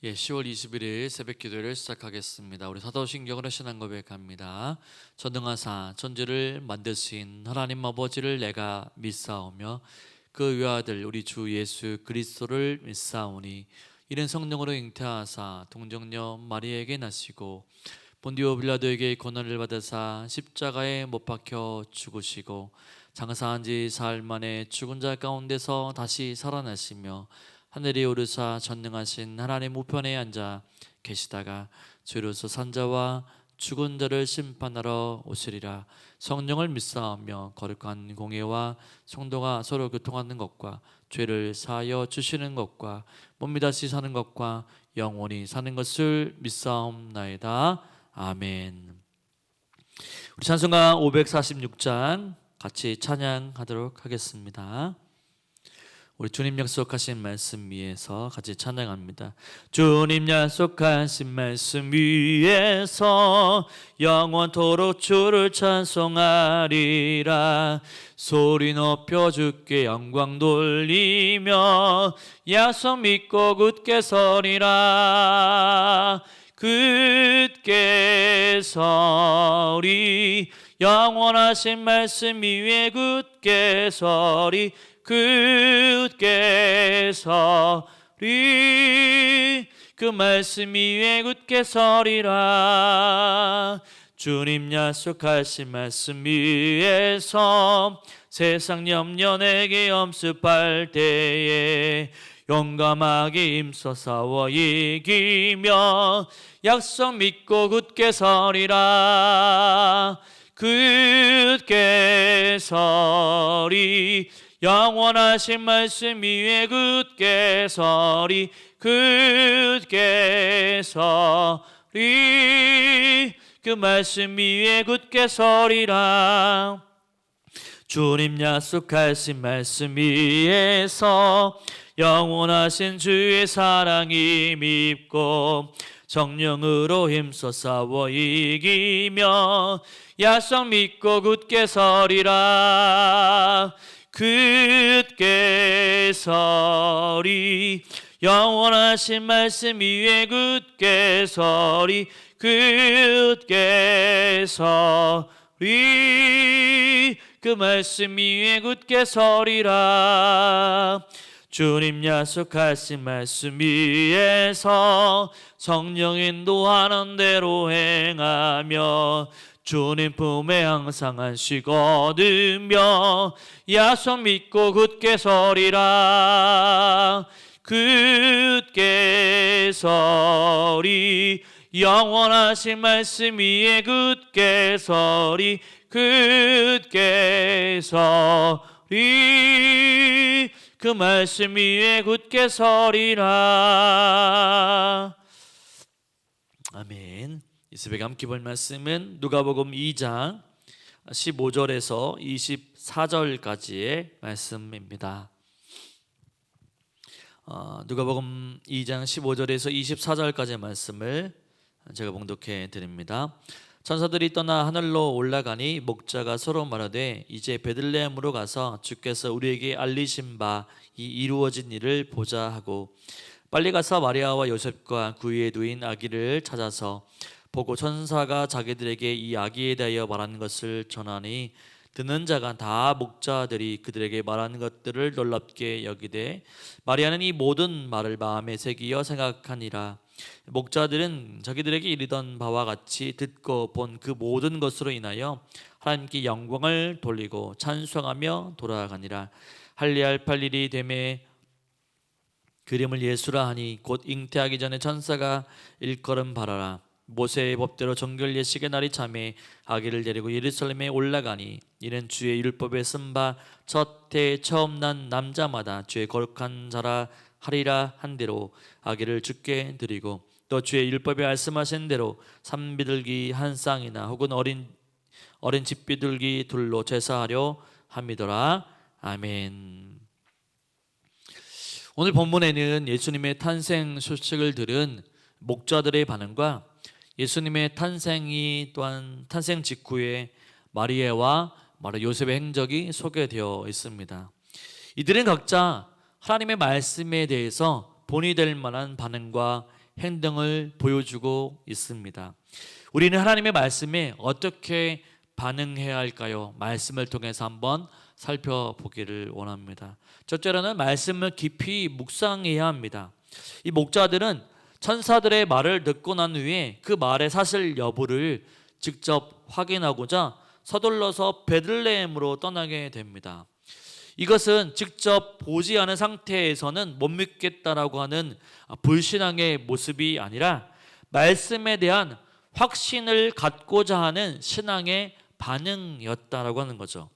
10월 21일 새벽 기도를 시작하겠습니다. 우리 사도신경으로 신앙 고백합니다. 전능하사 천지를 만드신 하나님 아버지를 내가 믿사오며 그 외아들 우리 주 예수 그리스도를 믿사오니 이는 성령으로 잉태하사 동정녀 마리아에게 나시고 본디오 빌라도에게 고난을 받으사 십자가에 못 박혀 죽으시고 장사한 지 사흘 만에 죽은 자 가운데서 다시 살아나시며 하늘에 오르사 전능하신 하나님 우편에 앉아 계시다가 주로서 산자와 죽은 자를 심판하러 오시리라. 성령을 믿사오며 거룩한 공예와 성도가 서로 교통하는 것과 죄를 사하여 주시는 것과 몸이 다시 사는 것과 영원히 사는 것을 믿사옵나이다. 아멘. 우리 찬송가 546장 같이 찬양하도록 하겠습니다. 우리 주님 약속하신 말씀 위에서 같이 찬양합니다. 주님 약속하신 말씀 위에서 영원토록 주를 찬송하리라. 소리 높여 주께 영광 돌리며 약속 믿고 굳게 서리라. 굳게 서리 영원하신 말씀 위에 굳게 서리. 굳게 서리 그 말씀 위에 굳게 서리라. 주님 약속하신 말씀 위에서 세상 염려 내게 엄습할 때에 용감하게 힘써 싸워 이기며 약속 믿고 굳게 서리라. 굳게 서리 영원하신 말씀 위에 굳게 서리. 굳게 서리 그 말씀 위에 굳게 서리라. 주님 약속하신 말씀 위에서 영원하신 주의 사랑이 밉고 성령으로 힘써 싸워 이기며 약속 믿고 굳게 서리라. 굳게 서리 영원하신 말씀 위에 굳게 서리. 굳게 서리 그 말씀 위에 굳게 서리라. 주님 약속하신 말씀 위에서 성령 인도하는 대로 행하며 주님 품에 항상 안식 얻으며 약속 믿고 굳게 서리라. 굳게 서리 영원하신 말씀 위에 굳게 서리. 굳게 서리 그 말씀 위에 굳게 서리라. 아멘. 이 새벽에 함께 볼 말씀은 누가복음 2장 15절에서 24절까지의 말씀입니다. 누가복음 2장 15절에서 24절까지의 말씀을 제가 봉독해 드립니다. 천사들이 떠나 하늘로 올라가니 목자가 서로 말하되 이제 베들레헴으로 가서 주께서 우리에게 알리신 바 이 이루어진 일을 보자 하고 빨리 가서 마리아와 요셉과 그 위에 누인 아기를 찾아서 보고 천사가 자기들에게 이 아기에 대하여 말하는 것을 전하니 듣는 자가 다 목자들이 그들에게 말하는 것들을 놀랍게 여기되 마리아는 이 모든 말을 마음에 새기어 생각하니라. 목자들은 자기들에게 이르던 바와 같이 듣고 본 그 모든 것으로 인하여 하나님께 영광을 돌리고 찬송하며 돌아가니라. 할례할 8일이 되매 그림을 예수라 하니 곧 잉태하기 전에 천사가 일컬음 바라라. 모세의 법대로 정결 예식의 날이 참에 아기를 데리고 예루살렘에 올라가니 이는 주의 율법에 쓴 바 첫 해 처음 난 남자마다 주의 거룩한 자라 하리라 한 대로 아기를 주께 드리고 또 주의 율법에 말씀하신 대로 산비둘기 한 쌍이나 혹은 어린 집비둘기 둘로 제사하려 함이더라. 아멘. 오늘 본문에는 예수님의 탄생 소식을 들은 목자들의 반응과 예수님의 탄생이 또한 탄생 직후에 마리아와 요셉의 행적이 소개되어 있습니다. 이들은 각자 하나님의 말씀에 대해서 본이 될 만한 반응과 행동을 보여주고 있습니다. 우리는 하나님의 말씀에 어떻게 반응해야 할까요? 말씀을 통해서 한번 살펴보기를 원합니다. 첫째로는 말씀을 깊이 묵상해야 합니다. 이 목자들은 천사들의 말을 듣고 난 후에 그 말의 사실 여부를 직접 확인하고자 서둘러서 베들레헴으로 떠나게 됩니다. 이것은 직접 보지 않은 상태에서는 못 믿겠다라고 하는 불신앙의 모습이 아니라 말씀에 대한 확신을 갖고자 하는 신앙의 반응이었다라고 하는 거죠.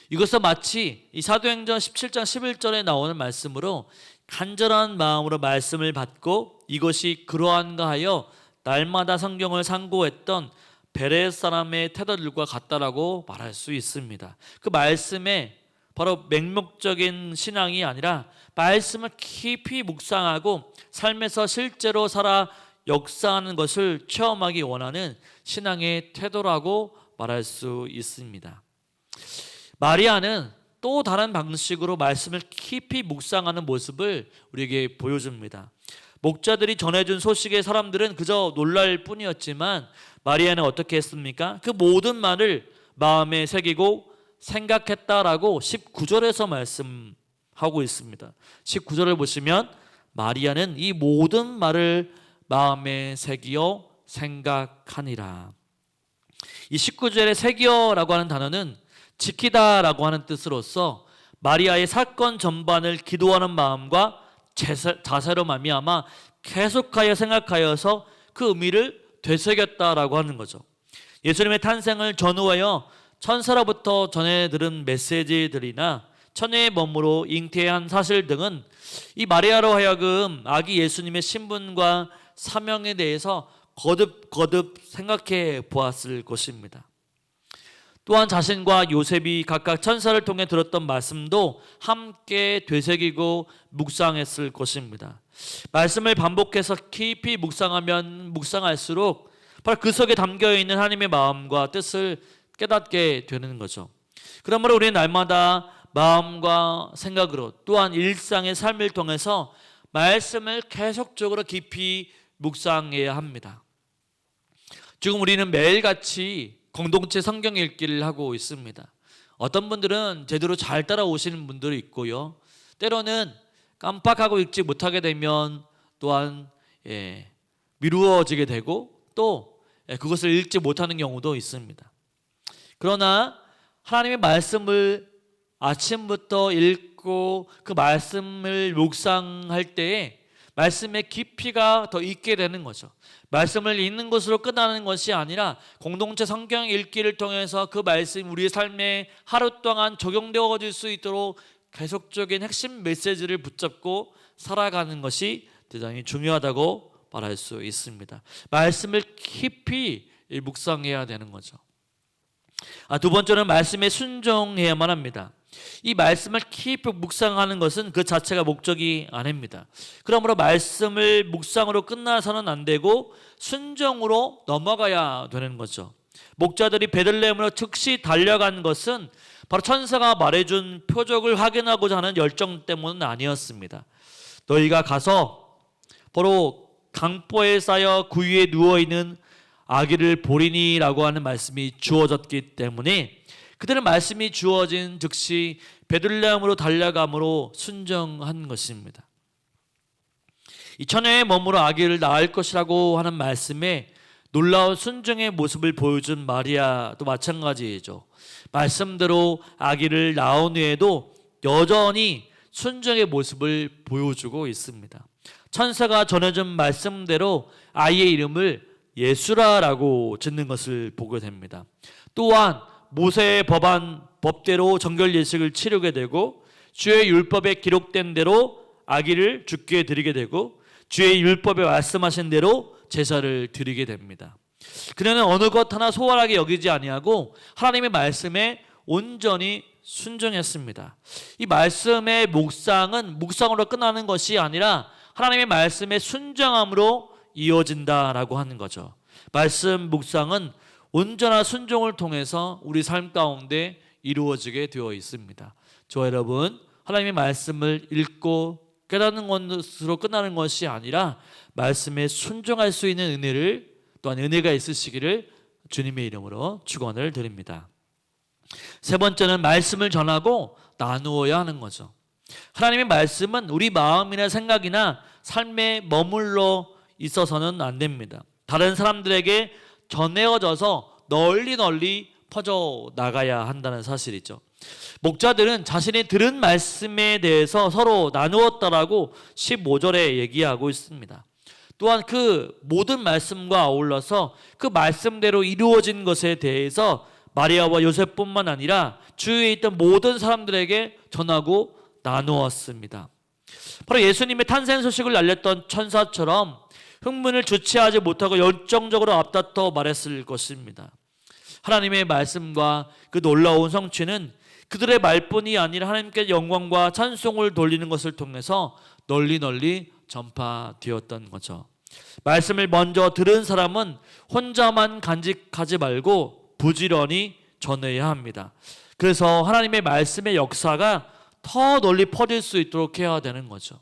이것은 마치 이 사도행전 17장 11절에 나오는 말씀으로 간절한 마음으로 말씀을 받고 이것이 그러한가 하여 날마다 성경을 상고했던 베레 사람의 태도들과 같다라고 말할 수 있습니다. 그 말씀에 바로 맹목적인 신앙이 아니라 말씀을 깊이 묵상하고 삶에서 실제로 살아 역사하는 것을 체험하기 원하는 신앙의 태도라고 말할 수 있습니다. 마리아는 또 다른 방식으로 말씀을 깊이 묵상하는 모습을 우리에게 보여줍니다. 목자들이 전해준 소식에 사람들은 그저 놀랄 뿐이었지만 마리아는 어떻게 했습니까? 그 모든 말을 마음에 새기고 생각했다라고 19절에서 말씀하고 있습니다. 19절을 보시면 마리아는 이 모든 말을 마음에 새기어 생각하니라. 이 19절의 새기어라고 하는 단어는 지키다라고 하는 뜻으로서 마리아의 사건 전반을 기도하는 마음과 자세로 말미암아 계속하여 생각하여서 그 의미를 되새겼다라고 하는 거죠. 예수님의 탄생을 전후하여 천사로부터 전해 들은 메시지들이나 천녀의 몸으로 잉태한 사실 등은 이 마리아로 하여금 아기 예수님의 신분과 사명에 대해서 거듭 생각해 보았을 것입니다. 또한 자신과 요셉이 각각 천사를 통해 들었던 말씀도 함께 되새기고 묵상했을 것입니다. 말씀을 반복해서 깊이 묵상하면 묵상할수록 바로 그 속에 담겨있는 하나님의 마음과 뜻을 깨닫게 되는 거죠. 그러므로 우리는 날마다 마음과 생각으로 또한 일상의 삶을 통해서 말씀을 계속적으로 깊이 묵상해야 합니다. 지금 우리는 매일같이 공동체 성경 읽기를 하고 있습니다. 어떤 분들은 제대로 잘 따라오시는 분들이 있고요. 때로는 깜빡하고 읽지 못하게 되면 또한 미루어지게 되고 또 그것을 읽지 못하는 경우도 있습니다. 그러나 하나님의 말씀을 아침부터 읽고 그 말씀을 묵상할 때에 말씀의 깊이가 더 있게 되는 거죠. 말씀을 읽는 것으로 끝나는 것이 아니라 공동체 성경 읽기를 통해서 그 말씀이 우리의 삶에 하루 동안 적용되어질 수 있도록 계속적인 핵심 메시지를 붙잡고 살아가는 것이 대단히 중요하다고 말할 수 있습니다. 말씀을 깊이 묵상해야 되는 거죠. 두 번째는 말씀에 순종해야만 합니다. 이 말씀을 깊이 묵상하는 것은 그 자체가 목적이 아닙니다. 그러므로 말씀을 묵상으로 끝나서는 안 되고 순종으로 넘어가야 되는 거죠. 목자들이 베들레헴으로 즉시 달려간 것은 바로 천사가 말해준 표적을 확인하고자 하는 열정 때문은 아니었습니다. 너희가 가서 바로 강보에 쌓여 구유에 누워있는 아기를 보리니라고 하는 말씀이 주어졌기 때문에 그들은 말씀이 주어진 즉시 베들레헴으로 달려감으로 순종한 것입니다. 이 처녀의 몸으로 아기를 낳을 것이라고 하는 말씀에 놀라운 순종의 모습을 보여준 마리아도 마찬가지이죠. 말씀대로 아기를 낳은 후에도 여전히 순종의 모습을 보여주고 있습니다. 천사가 전해준 말씀대로 아이의 이름을 예수라라고 짓는 것을 보게 됩니다. 또한 모세의 법대로 정결 예식을 치르게 되고 주의 율법에 기록된 대로 아기를 주께 드리게 되고 주의 율법에 말씀하신 대로 제사를 드리게 됩니다. 그녀는 어느 것 하나 소홀하게 여기지 아니하고 하나님의 말씀에 온전히 순종했습니다. 이 말씀의 묵상은 묵상으로 끝나는 것이 아니라 하나님의 말씀의 순종함으로 이어진다라고 하는 거죠. 말씀 묵상은 온전한 순종을 통해서 우리 삶 가운데 이루어지게 되어 있습니다. 저와 여러분, 하나님의 말씀을 읽고 깨닫는 것으로 끝나는 것이 아니라 말씀에 순종할 수 있는 은혜를, 또한 은혜가 있으시기를 주님의 이름으로 축원을 드립니다. 세 번째는 말씀을 전하고 나누어야 하는 거죠. 하나님의 말씀은 우리 마음이나 생각이나 삶에 머물러 있어서는 안 됩니다. 다른 사람들에게 전해져서 널리 퍼져 나가야 한다는 사실이죠. 목자들은 자신이 들은 말씀에 대해서 서로 나누었다라고 15절에 얘기하고 있습니다. 또한 그 모든 말씀과 아울러서 그 말씀대로 이루어진 것에 대해서 마리아와 요셉뿐만 아니라 주위에 있던 모든 사람들에게 전하고 나누었습니다. 바로 예수님의 탄생 소식을 알렸던 천사처럼 흥분을 주체하지 못하고 열정적으로 앞다퉈 말했을 것입니다. 하나님의 말씀과 그 놀라운 성취는 그들의 말뿐이 아니라 하나님께 영광과 찬송을 돌리는 것을 통해서 널리 전파되었던 거죠. 말씀을 먼저 들은 사람은 혼자만 간직하지 말고 부지런히 전해야 합니다. 그래서 하나님의 말씀의 역사가 더 널리 퍼질 수 있도록 해야 되는 거죠.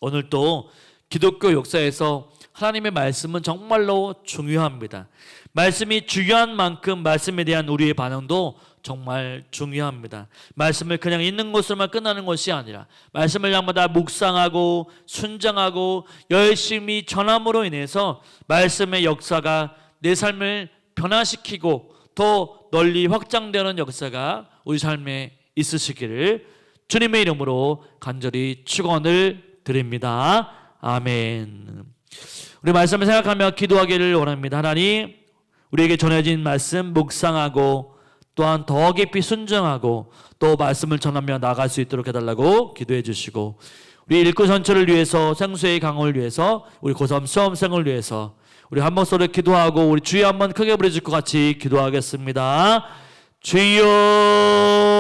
오늘도 기독교 역사에서 하나님의 말씀은 정말로 중요합니다. 말씀이 중요한 만큼 말씀에 대한 우리의 반응도 정말 중요합니다. 말씀을 그냥 읽는 것으로만 끝나는 것이 아니라 말씀을 날마다 묵상하고 순장하고 열심히 전함으로 인해서 말씀의 역사가 내 삶을 변화시키고 더 널리 확장되는 역사가 우리 삶에 있으시기를 주님의 이름으로 간절히 축원을 드립니다. 아멘. 우리 말씀을 생각하며 기도하기를 원합니다. 하나님, 우리에게 전해진 말씀 묵상하고 또한 더 깊이 순종하고 또 말씀을 전하며 나갈 수 있도록 해달라고 기도해 주시고, 우리 일꾼 전체를 위해서, 생수의 강을 위해서, 우리 고3 수험생을 위해서 우리 한 목소리로 기도하고 우리 주여 한번 크게 부르실 것 같이 기도하겠습니다. 주여